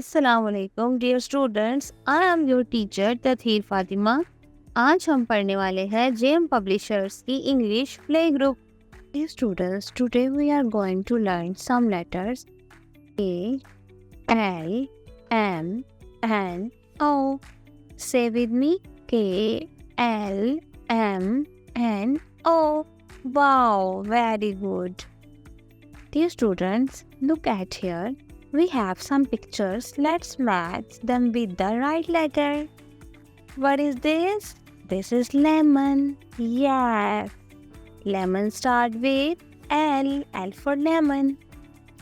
अस्सलामुअलैकुम dear students, I am your teacher Tatheer Fatima. आज हम पढ़ने वाले हैं जेएम पब्लिशर्स की English play group. Dear students, today we are going to learn some letters A, L, M and O. Say with me, K, L, M and O. Wow, very good. Dear students, look at here. We have some pictures. Let's match them with the right letter. What is this? This is lemon. Yes. Lemon start with L. L for lemon.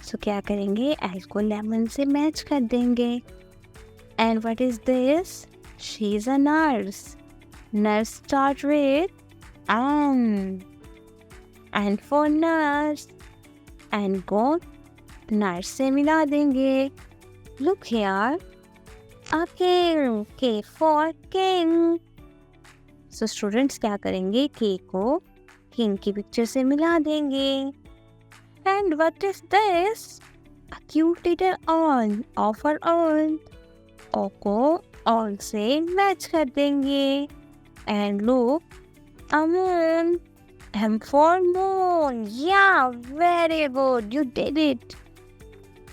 So क्या करेंगे? L को lemon से match कर देंगे. And what is this? She is a nurse. Nurse start with N. And for nurse. And को nurse से मिला देंगे. Look here, a king. K for king. So students क्या करेंगे? K को king की पिक्चर से मिला देंगे. And what is this? A cute little owl. O for owl. O को owl से मैच कर देंगे. And look, a moon. M for moon. Yeah, very good. You did it.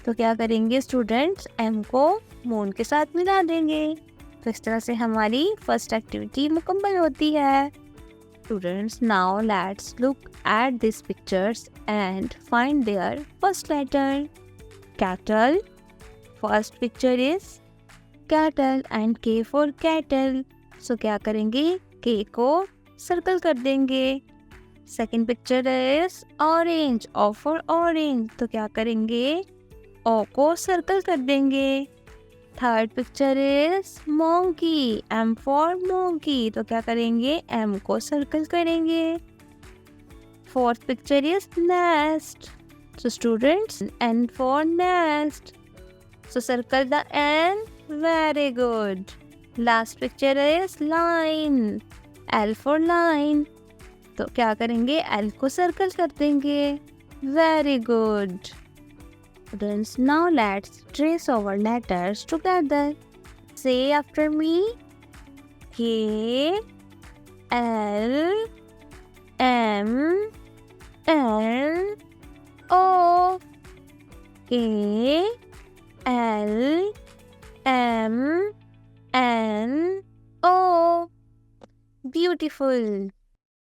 तो क्या करेंगे स्टूडेंट्स? M को मून के साथ मिला देंगे. तो इस तरह से हमारी फर्स्ट एक्टिविटी मुकम्मल होती है. Students, now let's look at this pictures and find their first letter. Cattle. First picture is cattle and K for cattle. So क्या करेंगे? K को सर्कल कर देंगे. Second picture is orange. O for orange. तो क्या करेंगे? O को circle कर देंगे. Third picture is monkey. M for monkey. तो क्या करेंगे? M को सर्कल करेंगे. Fourth picture is nest. So students, N for nest. So circle the N. Very good. Last picture is line. L for line. तो क्या करेंगे? L को circle कर देंगे. Very good. Students, now let's trace our letters together. Say after me. K, L, M, N, O. K, L, M, N, O. Beautiful.